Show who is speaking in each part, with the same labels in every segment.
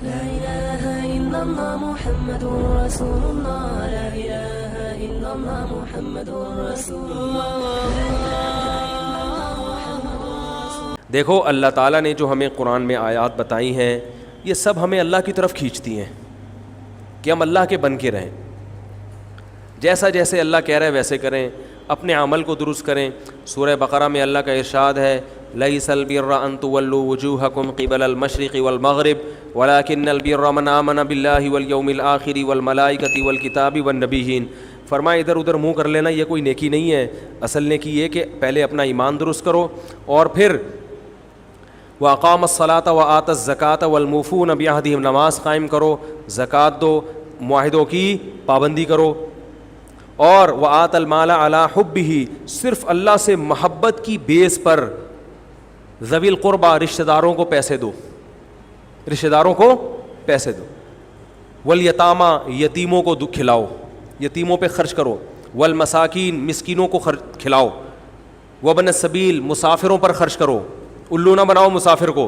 Speaker 1: لا إله إلا الله محمد رسول الله لا إله إلا الله محمد رسول الله.
Speaker 2: دیکھو اللہ تعالیٰ نے جو ہمیں قرآن میں آیات بتائی ہیں یہ سب ہمیں اللہ کی طرف کھینچتی ہیں کہ ہم اللہ کے بن کے رہیں, جیسا جیسے اللہ کہہ رہے ویسے کریں, اپنے عمل کو درست کریں. سورہ بقرہ میں اللہ کا ارشاد ہے لیس البر ان تولوا وجوہکم قبل المشرق والمغرب ولکن البر من آمن باللہ والیوم الآخر والملائکۃ والکتاب والنبیین. فرمایا ادھر ادھر منہ کر لینا یہ کوئی نیکی نہیں ہے, اصل نیکی یہ کہ پہلے اپنا ایمان درست کرو اور پھر وَأَقَامَ الصَّلَاةَ وَآتَى الزَّكَاةَ وَالْمُوفُونَ بِعَهْدِهِمْ, نماز قائم کرو, زکوٰۃ دو, معاہدوں کی پابندی کرو, اور وَآتَى الْمَالَ عَلَى حُبِّهِ, صرف اللہ سے محبت کی بیس پر ذوی القربہ رشتہ داروں کو پیسے دو, رشتہ داروں کو پیسے دو. والیتامى, یتیموں کو کھلاؤ, یتیموں پہ خرچ کرو. والمساکین, مسکینوں کو کھلاؤ. وابن السبیل, مسافروں پر خرچ کرو. الو نہ بناؤ مسافر کو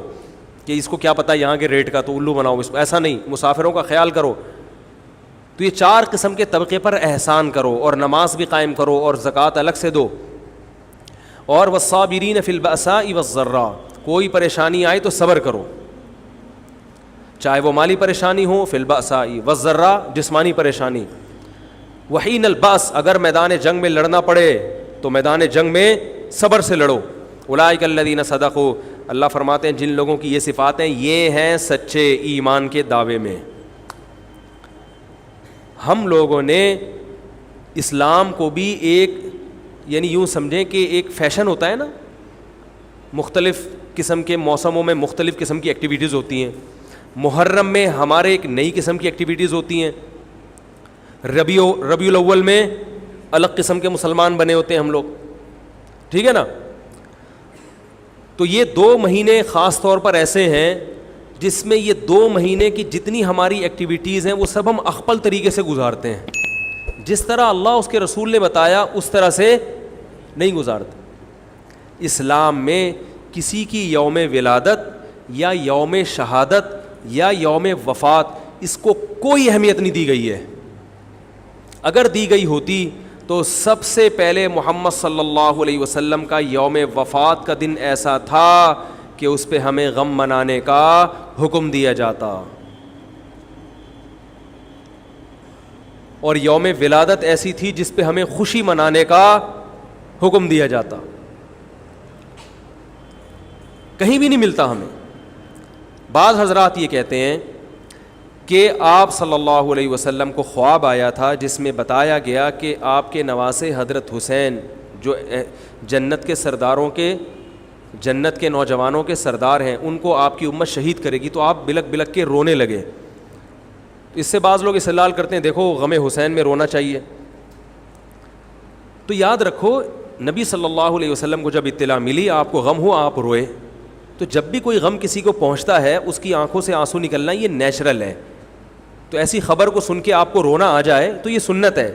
Speaker 2: کہ اس کو کیا پتہ یہاں کے ریٹ کا تو الو بناؤ اس کو, ایسا نہیں, مسافروں کا خیال کرو. تو یہ 4 قسم کے طبقے پر احسان کرو, اور نماز بھی قائم کرو, اور زکوٰۃ الگ سے دو. اور والصابرین فی البأساء والضراء, کوئی پریشانی آئے تو صبر کرو, چاہے وہ مالی پریشانی ہو, فی البأساء والضراء جسمانی پریشانی. وحین البأس, اگر میدان جنگ میں لڑنا پڑے تو میدان جنگ میں صبر سے لڑو. اولئک الذین صدقوا, اللہ فرماتے ہیں جن لوگوں کی یہ صفات ہیں یہ ہیں سچے ایمان کے دعوے میں. ہم لوگوں نے اسلام کو بھی ایک یعنی یوں سمجھیں کہ ایک فیشن ہوتا ہے نا, مختلف قسم کے موسموں میں مختلف قسم کی ایکٹیویٹیز ہوتی ہیں. محرم میں ہمارے ایک نئی قسم کی ایکٹیویٹیز ہوتی ہیں, ربیع الاول میں الگ قسم کے مسلمان بنے ہوتے ہیں ہم لوگ, ٹھیک ہے نا. تو یہ 2 مہینے خاص طور پر ایسے ہیں جس میں یہ 2 مہینے کی جتنی ہماری ایکٹیویٹیز ہیں وہ سب ہم اخپل طریقے سے گزارتے ہیں, جس طرح اللہ اس کے رسول نے بتایا اس طرح سے نہیں گزارتے. اسلام میں کسی کی یوم ولادت یا یوم شہادت یا یوم وفات اس کو کوئی اہمیت نہیں دی گئی ہے. اگر دی گئی ہوتی تو سب سے پہلے محمد صلی اللہ علیہ وسلم کا یوم وفات کا دن ایسا تھا کہ اس پہ ہمیں غم منانے کا حکم دیا جاتا, اور یوم ولادت ایسی تھی جس پہ ہمیں خوشی منانے کا حکم دیا جاتا. کہیں بھی نہیں ملتا ہمیں. بعض حضرات یہ کہتے ہیں کہ آپ صلی اللہ علیہ وسلم کو خواب آیا تھا جس میں بتایا گیا کہ آپ کے نواسے حضرت حسین جو جنت کے سرداروں کے جنت کے نوجوانوں کے سردار ہیں ان کو آپ کی امت شہید کرے گی. تو آپ بلک بلک کے رونے لگے. اس سے بعض لوگ استدلال کرتے ہیں دیکھو غم حسین میں رونا چاہیے. تو یاد رکھو نبی صلی اللہ علیہ وسلم کو جب اطلاع ملی آپ کو غم ہو آپ روئے, تو جب بھی کوئی غم کسی کو پہنچتا ہے اس کی آنکھوں سے آنسو نکلنا یہ نیچرل ہے. تو ایسی خبر کو سن کے آپ کو رونا آ جائے تو یہ سنت ہے,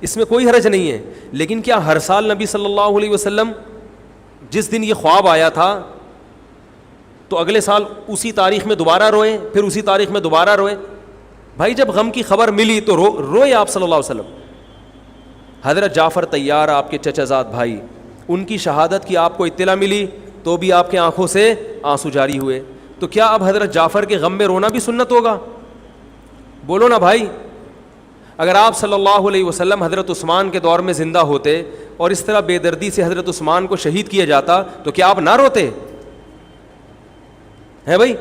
Speaker 2: اس میں کوئی حرج نہیں ہے. لیکن کیا ہر سال نبی صلی اللہ علیہ وسلم جس دن یہ خواب آیا تھا تو اگلے سال اسی تاریخ میں دوبارہ روئے, پھر اسی تاریخ میں دوبارہ روئے؟ بھائی جب غم کی خبر ملی تو روئے آپ صلی اللہ علیہ وسلم. حضرت جعفر طیار آپ کے چچا زاد بھائی, ان کی شہادت کی آپ کو اطلاع ملی تو بھی آپ کے آنکھوں سے آنسو جاری ہوئے. تو کیا اب حضرت جعفر کے غم میں رونا بھی سنت ہوگا؟ بولو نا بھائی. اگر آپ صلی اللہ علیہ وسلم حضرت عثمان کے دور میں زندہ ہوتے اور اس طرح بے دردی سے حضرت عثمان کو شہید کیا جاتا تو کیا آپ نہ روتے ہیں بھائی؟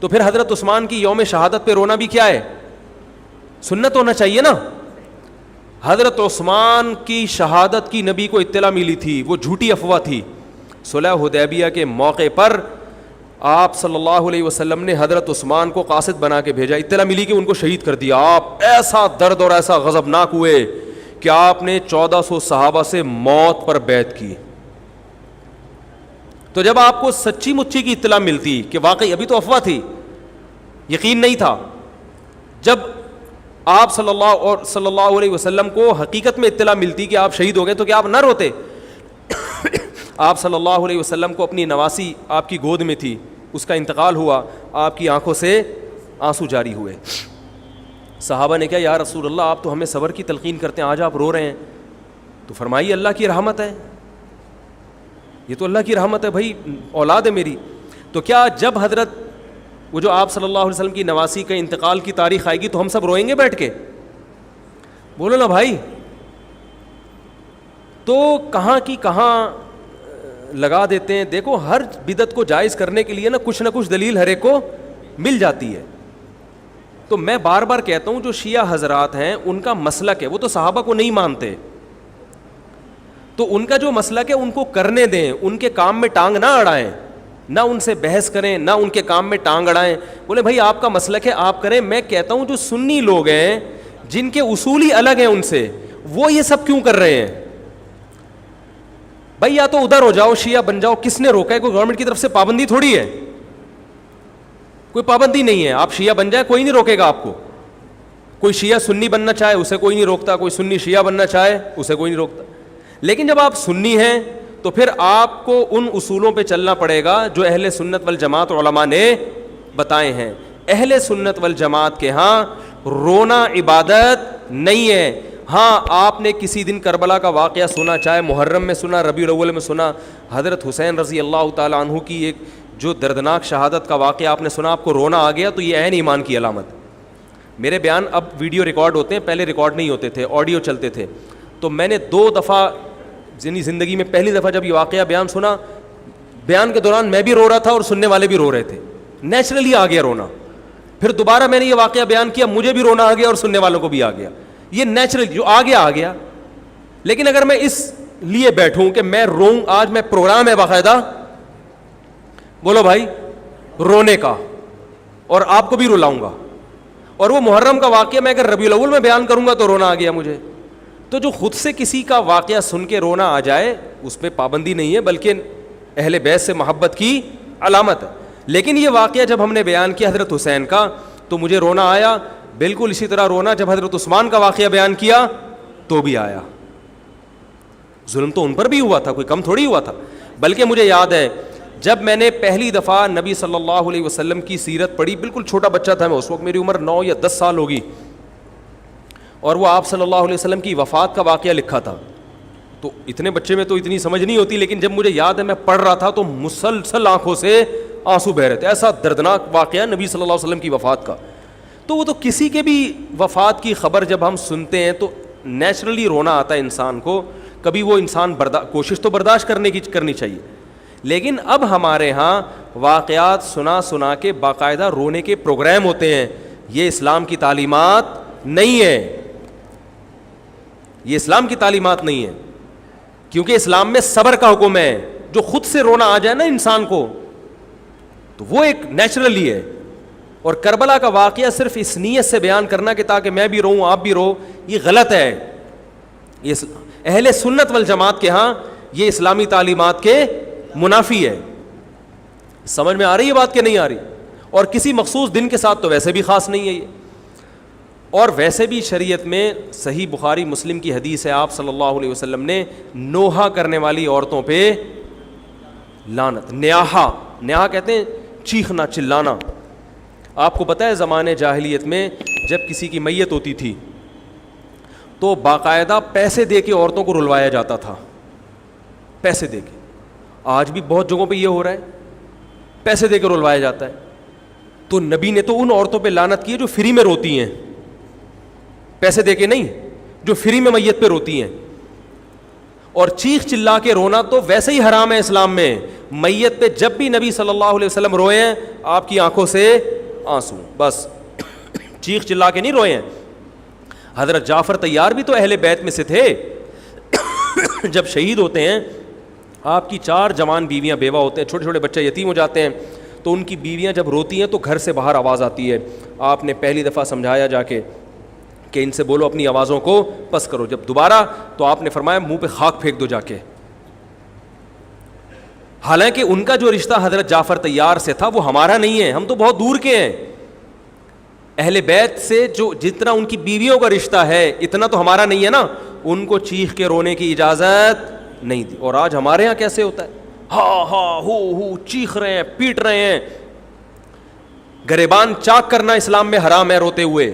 Speaker 2: تو پھر حضرت عثمان کی یوم شہادت پہ رونا بھی کیا ہے؟ سنت ہونا چاہیے نا. حضرت عثمان کی شہادت کی نبی کو اطلاع ملی تھی, وہ جھوٹی افواہ تھی. صلح حدیبیہ کے موقع پر آپ صلی اللہ علیہ وسلم نے حضرت عثمان کو قاصد بنا کے بھیجا, اطلاع ملی کہ ان کو شہید کر دیا. آپ ایسا درد اور ایسا غضبناک ہوئے کہ آپ نے 1400 صحابہ سے موت پر بیعت کی. تو جب آپ کو سچی مچی کی اطلاع ملتی کہ واقعی ابھی تو افواہ تھی, یقین نہیں تھا, جب آپ صلی اللہ علیہ وسلم کو حقیقت میں اطلاع ملتی کہ آپ شہید ہو گئے تو کیا آپ نہ روتے؟ آپ صلی اللہ علیہ وسلم کو اپنی نواسی آپ کی گود میں تھی, اس کا انتقال ہوا, آپ کی آنکھوں سے آنسو جاری ہوئے. صحابہ نے کہا یا رسول اللہ آپ تو ہمیں صبر کی تلقین کرتے ہیں, آج آپ رو رہے ہیں. تو فرمائیے اللہ کی رحمت ہے, یہ تو اللہ کی رحمت ہے بھائی, اولاد ہے میری. تو کیا جب حضرت وہ جو آپ صلی اللہ علیہ وسلم کی نواسی کا انتقال کی تاریخ آئے گی تو ہم سب روئیں گے بیٹھ کے؟ بولو نا بھائی. تو کہاں کی کہاں لگا دیتے ہیں. دیکھو ہر بدعت کو جائز کرنے کے لیے نا کچھ دلیل ہر ایک کو مل جاتی ہے. تو میں بار بار کہتا ہوں جو شیعہ حضرات ہیں ان کا مسلک ہے, وہ تو صحابہ کو نہیں مانتے, تو ان کا جو مسلک ہے ان کو کرنے دیں, ان کے کام میں ٹانگ نہ اڑائیں, نہ ان سے بحث کریں, نہ ان کے کام میں ٹانگ اڑائیں. بولے بھائی آپ کا مسلک ہے آپ کریں. میں کہتا ہوں جو سنی لوگ ہیں جن کے اصولی الگ ہیں ان سے, وہ یہ سب کیوں کر رہے ہیں؟ بھائی یا تو ادھر ہو جاؤ, شیعہ بن جاؤ. کس نے روکا ہے؟ کوئی گورنمنٹ کی طرف سے پابندی تھوڑی ہے, کوئی پابندی نہیں ہے. آپ شیعہ بن جائے کوئی نہیں روکے گا آپ کو. کوئی شیعہ سنی بننا چاہے اسے کوئی نہیں روکتا, کوئی سنی شیعہ بننا چاہے اسے کوئی نہیں روکتا. لیکن جب آپ سنی ہیں تو پھر آپ کو ان اصولوں پہ چلنا پڑے گا جو اہل سنت والجماعت علماء نے بتائے ہیں. اہل سنت والجماعت کے ہاں رونا عبادت نہیں ہے. ہاں آپ نے کسی دن کربلا کا واقعہ سنا, چاہے محرم میں سنا, ربیع الاول میں سنا, حضرت حسین رضی اللہ تعالیٰ عنہ کی ایک جو دردناک شہادت کا واقعہ آپ نے سنا, آپ کو رونا آ گیا, تو یہ عین ایمان کی علامت. میرے بیان اب ویڈیو ریکارڈ ہوتے ہیں, پہلے ریکارڈ نہیں ہوتے تھے, آڈیو چلتے تھے. تو میں نے 2 دفعہ زندگی میں پہلی دفعہ جب یہ واقعہ بیان سنا, بیان کے دوران میں بھی رو رہا تھا اور سننے والے بھی رو رہے تھے, نیچرلی آ گیا رونا. پھر دوبارہ میں نے یہ واقعہ بیان کیا, مجھے بھی رونا آ گیا اور سننے والوں کو بھی آ گیا. یہ نیچرل جو آ گیا. لیکن اگر میں اس لیے بیٹھوں کہ میں روؤں, آج میں پروگرام ہے باقاعدہ, بولو بھائی, رونے کا, اور آپ کو بھی رلاؤں گا. اور وہ محرم کا واقعہ میں اگر ربیع الاول میں بیان کروں گا تو رونا آ گیا مجھے. تو جو خود سے کسی کا واقعہ سن کے رونا آ جائے اس پہ پابندی نہیں ہے, بلکہ اہل بیت سے محبت کی علامت ہے. لیکن یہ واقعہ جب ہم نے بیان کیا حضرت حسین کا تو مجھے رونا آیا. بالکل اسی طرح رونا جب حضرت عثمان کا واقعہ بیان کیا تو بھی آیا. ظلم تو ان پر بھی ہوا تھا, کوئی کم تھوڑی ہوا تھا. بلکہ مجھے یاد ہے جب میں نے پہلی دفعہ نبی صلی اللہ علیہ وسلم کی سیرت پڑھی, بالکل چھوٹا بچہ تھا میں اس وقت, میری عمر 9 یا 10 سال ہوگی, اور وہ آپ صلی اللہ علیہ وسلم کی وفات کا واقعہ لکھا تھا. تو اتنے بچے میں تو اتنی سمجھ نہیں ہوتی, لیکن جب مجھے یاد ہے میں پڑھ رہا تھا تو مسلسل آنکھوں سے آنسو بہ رہے تھے. ایسا دردناک واقعہ نبی صلی اللہ علیہ وسلم کی وفات کا. تو وہ تو کسی کے بھی وفات کی خبر جب ہم سنتے ہیں تو نیچرلی رونا آتا ہے انسان کو. کبھی وہ انسان کوشش تو برداشت کرنی چاہیے. لیکن اب ہمارے ہاں واقعات سنا کے باقاعدہ رونے کے پروگرام ہوتے ہیں. یہ اسلام کی تعلیمات نہیں ہے, یہ اسلام کی تعلیمات نہیں ہے. کیونکہ اسلام میں صبر کا حکم ہے. جو خود سے رونا آ جائے نا انسان کو تو وہ ایک نیچرلی ہے. اور کربلا کا واقعہ صرف اس نیت سے بیان کرنا کہ تاکہ میں بھی روؤں آپ بھی رو, یہ غلط ہے. یہ اہل سنت والجماعت کے ہاں یہ اسلامی تعلیمات کے منافی ہے. سمجھ میں آ رہی ہے بات کہ نہیں آ رہی؟ اور کسی مخصوص دن کے ساتھ تو ویسے بھی خاص نہیں ہے یہ. اور ویسے بھی شریعت میں صحیح بخاری مسلم کی حدیث ہے, آپ صلی اللہ علیہ وسلم نے نوحہ کرنے والی عورتوں پہ لعنت, نیاحہ کہتے ہیں چیخنا چلانا. آپ کو پتہ ہے زمانے جاہلیت میں جب کسی کی میت ہوتی تھی تو باقاعدہ پیسے دے کے عورتوں کو رلوایا جاتا تھا, پیسے دے کے. آج بھی بہت جگہوں پہ یہ ہو رہا ہے, پیسے دے کے رلوایا جاتا ہے. تو نبی نے تو ان عورتوں پہ لعنت کی ہے جو فری میں روتی ہیں, پیسے دے کے نہیں, جو فری میں میت پہ روتی ہیں. اور چیخ چلا کے رونا تو ویسے ہی حرام ہے اسلام میں. میت پہ جب بھی نبی صلی اللہ علیہ وسلم روئے ہیں آپ کی آنکھوں سے آنسو, بس چیخ چلا کے نہیں روئے ہیں. حضرت جعفر طیار بھی تو اہل بیت میں سے تھے. جب شہید ہوتے ہیں آپ کی 4 جوان بیویاں بیوہ ہوتے ہیں, چھوٹے چھوٹے بچے یتیم ہو جاتے ہیں, تو ان کی بیویاں جب روتی ہیں تو گھر سے باہر آواز آتی ہے. آپ نے پہلی دفعہ سمجھایا جا کے کہ ان سے بولو اپنی آوازوں کو پس کرو. جب دوبارہ تو آپ نے فرمایا منہ پہ خاک پھینک دو جا کے. حالانکہ ان کا جو رشتہ حضرت جعفر طیار سے تھا وہ ہمارا نہیں ہے, ہم تو بہت دور کے ہیں. اہل بیت سے جو جتنا ان کی بیویوں کا رشتہ ہے اتنا تو ہمارا نہیں ہے نا. ان کو چیخ کے رونے کی اجازت نہیں دی. اور آج ہمارے ہاں کیسے ہوتا ہے, ہا ہا ہو چیخ رہے ہیں, پیٹ رہے ہیں. گریبان چاک کرنا اسلام میں حرام ہے روتے ہوئے,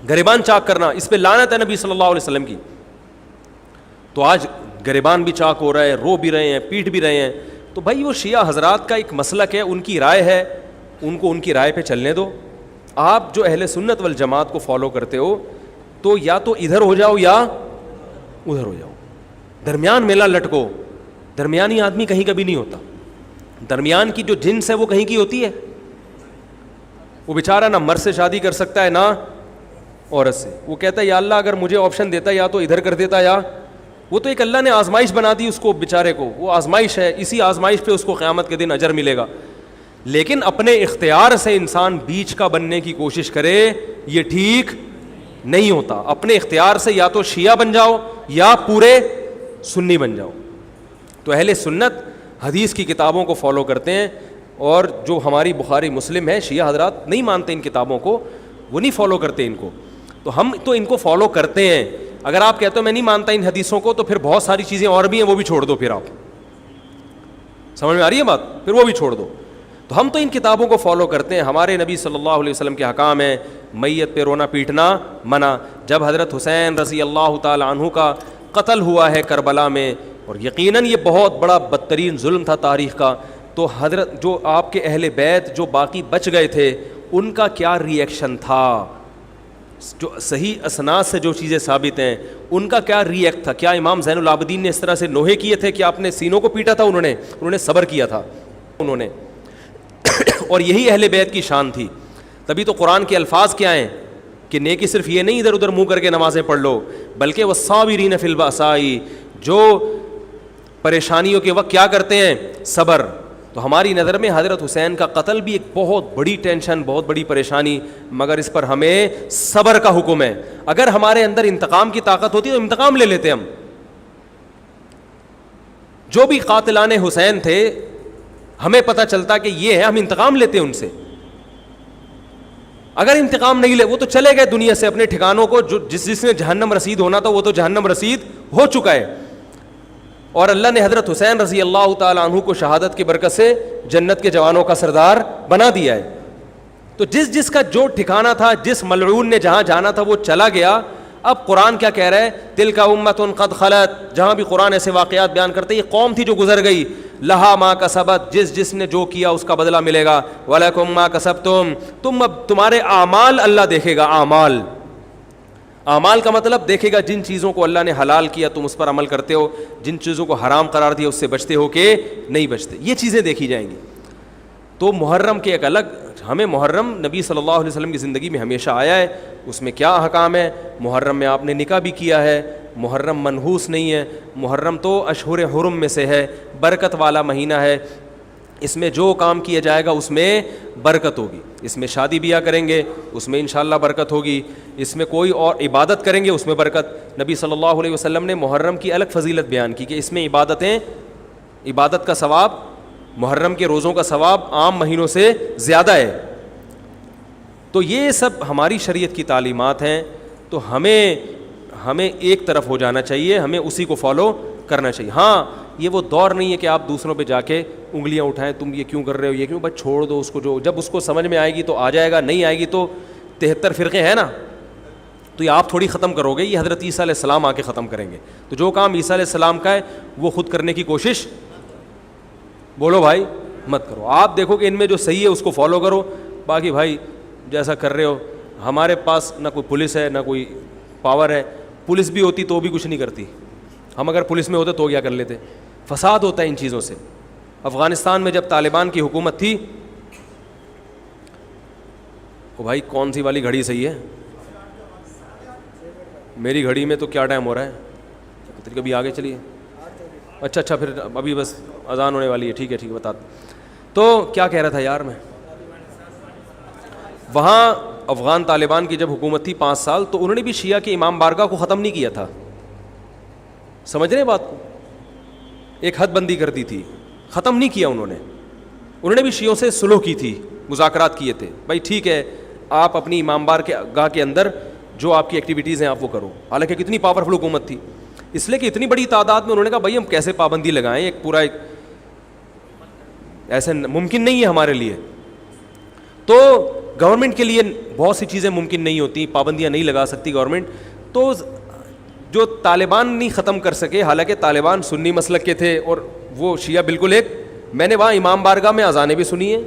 Speaker 2: گریبان چاک کرنا, اس پہ لعنت ہے نبی صلی اللہ علیہ وسلم کی. تو آج گریبان بھی چاک ہو رہا ہے, رو بھی رہے ہیں, پیٹ بھی رہے ہیں. تو بھائی وہ شیعہ حضرات کا ایک مسلک ہے, ان کی رائے ہے, ان کو ان کی رائے پہ چلنے دو. آپ جو اہل سنت والجماعت کو فالو کرتے ہو تو یا تو ادھر ہو جاؤ یا ادھر ہو جاؤ, درمیان میلہ لٹکو. درمیانی آدمی کہیں کبھی نہیں ہوتا. درمیان کی جو جنس ہے وہ کہیں کی ہوتی ہے. وہ بیچارہ نہ مرد سے شادی کر سکتا ہے نہ عورت سے. وہ کہتا ہے یا اللہ اگر مجھے آپشن دیتا یا تو ادھر کر دیتا, یا وہ تو ایک اللہ نے آزمائش بنا دی اس کو بیچارے کو, وہ آزمائش ہے, اسی آزمائش پہ اس کو قیامت کے دن اجر ملے گا. لیکن اپنے اختیار سے انسان بیچ کا بننے کی کوشش کرے, یہ ٹھیک نہیں ہوتا. اپنے اختیار سے یا تو شیعہ بن جاؤ یا پورے سنی بن جاؤ. تو اہل سنت حدیث کی کتابوں کو فالو کرتے ہیں, اور جو ہماری بخاری مسلم ہے شیعہ حضرات نہیں مانتے ان کتابوں کو, وہ نہیں فالو کرتے ان کو. تو ہم تو ان کو فالو کرتے ہیں. اگر آپ کہتے ہو میں نہیں مانتا ان حدیثوں کو, تو پھر بہت ساری چیزیں اور بھی ہیں وہ بھی چھوڑ دو. پھر آپ سمجھ میں آ رہی ہے بات, پھر وہ بھی چھوڑ دو. تو ہم تو ان کتابوں کو فالو کرتے ہیں. ہمارے نبی صلی اللہ علیہ وسلم کے حکام ہیں, میت پہ رونا پیٹنا منع. جب حضرت حسین رضی اللہ تعالی عنہ کا قتل ہوا ہے کربلا میں, اور یقیناً یہ بہت بڑا بدترین ظلم تھا تاریخ کا, تو حضرت جو آپ کے اہل بیت جو باقی بچ گئے تھے ان کا کیا ری ایکشن تھا, جو صحیح اسناد سے جو چیزیں ثابت ہیں ان کا کیا ری ایکٹ تھا. کیا امام زین العابدین نے اس طرح سے نوحے کیے تھے کہ آپ نے سینوں کو پیٹا تھا؟ انہوں نے صبر کیا تھا انہوں نے. اور یہی اہل بیت کی شان تھی. تبھی تو قرآن کے الفاظ کیا ہیں کہ نیکی صرف یہ نہیں ادھر ادھر منہ کر کے نمازیں پڑھ لو, بلکہ والصابرین فی البأساء, جو پریشانیوں کے وقت کیا کرتے ہیں, صبر. تو ہماری نظر میں حضرت حسین کا قتل بھی ایک بہت بڑی ٹینشن, بہت بڑی پریشانی, مگر اس پر ہمیں صبر کا حکم ہے. اگر ہمارے اندر انتقام کی طاقت ہوتی تو انتقام لے لیتے ہم. جو بھی قاتلان حسین تھے ہمیں پتہ چلتا کہ یہ ہے, ہم انتقام لیتے ہیں ان سے. اگر انتقام نہیں لے, وہ تو چلے گئے دنیا سے اپنے ٹھکانوں کو, جو جس نے جہنم رسید ہونا تھا وہ تو جہنم رسید ہو چکا ہے. اور اللہ نے حضرت حسین رضی اللہ تعالی عنہ کو شہادت کی برکت سے جنت کے جوانوں کا سردار بنا دیا ہے. تو جس کا جو ٹھکانہ تھا, جس ملعون نے جہاں جانا تھا وہ چلا گیا. اب قرآن کیا کہہ رہا ہے, تلک امۃ قد خلت. جہاں بھی قرآن ایسے واقعات بیان کرتے یہ قوم تھی جو گزر گئی, لہا ما کسبت, جس نے جو کیا اس کا بدلہ ملے گا, ولکم ما کسبتم, تم اب تمہارے اعمال اللہ دیکھے گا. اعمال کا مطلب دیکھے گا جن چیزوں کو اللہ نے حلال کیا تم اس پر عمل کرتے ہو, جن چیزوں کو حرام قرار دیا اس سے بچتے ہو کہ نہیں بچتے, یہ چیزیں دیکھی جائیں گی. تو محرم کے ایک الگ, ہمیں محرم نبی صلی اللہ علیہ وسلم کی زندگی میں ہمیشہ آیا ہے, اس میں کیا احکام ہے. محرم میں آپ نے نکاح بھی کیا ہے, محرم منحوس نہیں ہے. محرم تو اشہر حرم میں سے ہے, برکت والا مہینہ ہے. اس میں جو کام کیا جائے گا اس میں برکت ہوگی. اس میں شادی بیاہ کریں گے اس میں انشاءاللہ برکت ہوگی. اس میں کوئی اور عبادت کریں گے اس میں برکت. نبی صلی اللہ علیہ وسلم نے محرم کی الگ فضیلت بیان کی کہ اس میں عبادت کا ثواب, محرم کے روزوں کا ثواب عام مہینوں سے زیادہ ہے. تو یہ سب ہماری شریعت کی تعلیمات ہیں. تو ہمیں ایک طرف ہو جانا چاہیے, ہمیں اسی کو فالو کرنا چاہیے. ہاں یہ وہ دور نہیں ہے کہ آپ دوسروں پہ جا کے انگلیاں اٹھائیں, تم یہ کیوں کر رہے ہو, یہ کیوں, بس چھوڑ دو اس کو. جو جب اس کو سمجھ میں آئے گی تو آ جائے گا, نہیں آئے گی تو 73 فرقے ہیں نا, تو یہ آپ تھوڑی ختم کرو گے, یہ حضرت عیسیٰ علیہ السلام آ کے ختم کریں گے. تو جو کام عیسیٰ علیہ السلام کا ہے وہ خود کرنے کی کوشش, بولو بھائی, مت کرو. آپ دیکھو کہ ان میں جو صحیح ہے اس کو فالو کرو, باقی بھائی جیسا کر رہے ہو. ہمارے پاس نہ کوئی پولیس ہے نہ کوئی پاور ہے. پولیس بھی ہوتی تو بھی کچھ نہیں کرتی. ہم اگر پولیس میں ہوتے تو کیا کر لیتے. فساد ہوتا ہے ان چیزوں سے. افغانستان میں جب طالبان کی حکومت تھی, او بھائی کون سی والی گھڑی صحیح ہے, میری گھڑی میں تو کیا ٹائم ہو رہا ہے, کبھی آگے چلیے. اچھا پھر ابھی بس اذان ہونے والی ہے, ٹھیک ہے بتا. تو کیا کہہ رہا تھا یار میں, وہاں افغان طالبان کی جب حکومت تھی 5 سال, تو انہوں نے بھی شیعہ کی امام بارگاہ کو ختم نہیں کیا تھا. سمجھ رہے بات کو, ایک حد بندی کر دی تھی, ختم نہیں کیا انہوں نے بھی شیعوں سے صلح کی تھی, مذاکرات کیے تھے. بھائی ٹھیک ہے آپ اپنی امام بارگاہ کے اندر جو آپ کی ایکٹیویٹیز ہیں آپ وہ کرو. حالانکہ کتنی پاورفل حکومت تھی, اس لیے کہ اتنی بڑی تعداد میں انہوں نے کہا بھائی ہم کیسے پابندی لگائیں, ایک پورا ایسے ممکن نہیں ہے ہمارے لیے. تو گورنمنٹ کے لیے بہت سی چیزیں ممکن نہیں ہوتی, پابندیاں نہیں لگا سکتی گورنمنٹ. تو جو طالبان نہیں ختم کر سکے, حالانکہ طالبان سنی مسلک کے تھے اور وہ شیعہ بالکل ایک, میں نے وہاں امام بارگاہ میں اذانیں بھی سنی ہیں,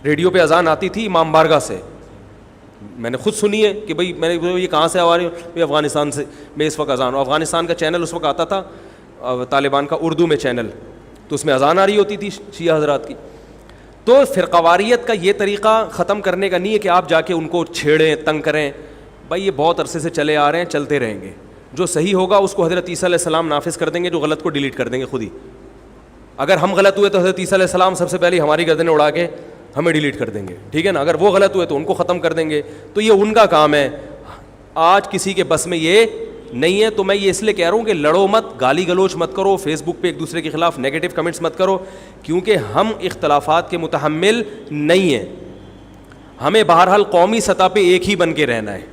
Speaker 2: ریڈیو پہ اذان آتی تھی امام بارگاہ سے, میں نے خود سنی ہے کہ بھائی میں نے یہ کہاں سے آ رہی ہوں, افغانستان سے میں اس وقت اذان ہوں. افغانستان کا چینل اس وقت آتا تھا طالبان کا, اردو میں چینل, تو اس میں اذان آ رہی ہوتی تھی شیعہ حضرات کی. تو فرقواریت کا یہ طریقہ ختم کرنے کا نہیں ہے کہ آپ جا کے ان کو چھیڑیں, تنگ کریں. بھائی یہ بہت عرصے سے چلے آ رہے ہیں, چلتے رہیں گے. جو صحیح ہوگا اس کو حضرت عیسیٰ علیہ السلام نافذ کر دیں گے, جو غلط کو ڈیلیٹ کر دیں گے خود ہی. اگر ہم غلط ہوئے تو حضرت عیسیٰ علیہ السلام سب سے پہلے ہماری گردنیں اڑا کے ہمیں ڈیلیٹ کر دیں گے, ٹھیک ہے نا. اگر وہ غلط ہوئے تو ان کو ختم کر دیں گے. تو یہ ان کا کام ہے, آج کسی کے بس میں یہ نہیں ہے. تو میں یہ اس لیے کہہ رہا ہوں کہ لڑو مت, گالی گلوچ مت کرو, فیس بک پہ ایک دوسرے کے خلاف نیگیٹو کمنٹس مت کرو, کیونکہ ہم اختلافات کے متحمل نہیں ہیں. ہمیں بہرحال قومی سطح پہ ایک ہی بن کے رہنا ہے.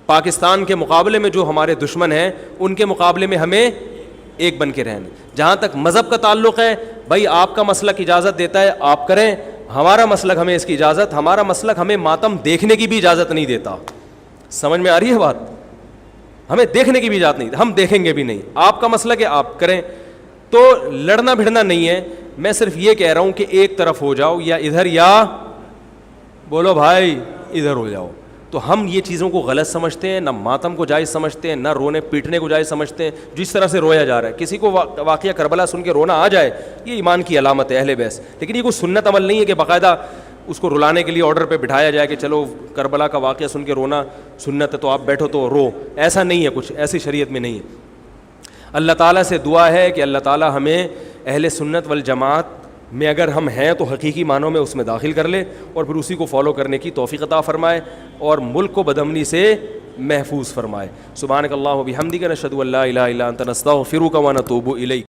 Speaker 2: پاکستان کے مقابلے میں جو ہمارے دشمن ہیں ان کے مقابلے میں ہمیں ایک بن کے رہنا. جہاں تک مذہب کا تعلق ہے, بھائی آپ کا مسلک اجازت دیتا ہے آپ کریں, ہمارا مسلک ہمیں اس کی اجازت, ہمارا مسلک ہمیں ماتم دیکھنے کی بھی اجازت نہیں دیتا. سمجھ میں آ رہی ہے بات؟ ہمیں دیکھنے کی بھی اجازت نہیں, ہم دیکھیں گے بھی نہیں. آپ کا مسلک ہے آپ کریں. تو لڑنا بھڑنا نہیں ہے. میں صرف یہ کہہ رہا ہوں کہ ایک طرف ہو جاؤ, یا ادھر یا بولو بھائی ادھر ہو جاؤ. تو ہم یہ چیزوں کو غلط سمجھتے ہیں, نہ ماتم کو جائز سمجھتے ہیں, نہ رونے پیٹنے کو جائز سمجھتے ہیں. جس طرح سے رویا جا رہا ہے, کسی کو واقعہ کربلا سن کے رونا آ جائے, یہ ایمان کی علامت ہے اہل بیت. لیکن یہ کوئی سنت عمل نہیں ہے کہ باقاعدہ اس کو رلانے کے لیے آرڈر پہ بٹھایا جائے کہ چلو کربلا کا واقعہ سن کے رونا سنت ہے تو آپ بیٹھو تو رو. ایسا نہیں ہے, کچھ ایسی شریعت میں نہیں ہے. اللہ تعالیٰ سے دعا ہے کہ اللہ تعالیٰ ہمیں اہل سنت والجماعت میں اگر ہم ہیں تو حقیقی معنوں میں اس میں داخل کر لے, اور پھر اسی کو فالو کرنے کی توفیق عطا فرمائے, اور ملک کو بدامنی سے محفوظ فرمائے. سبحانک اللہم و بحمدک, نشہد ان لا الہ الا انت, نستغفرک و نتوب الیک.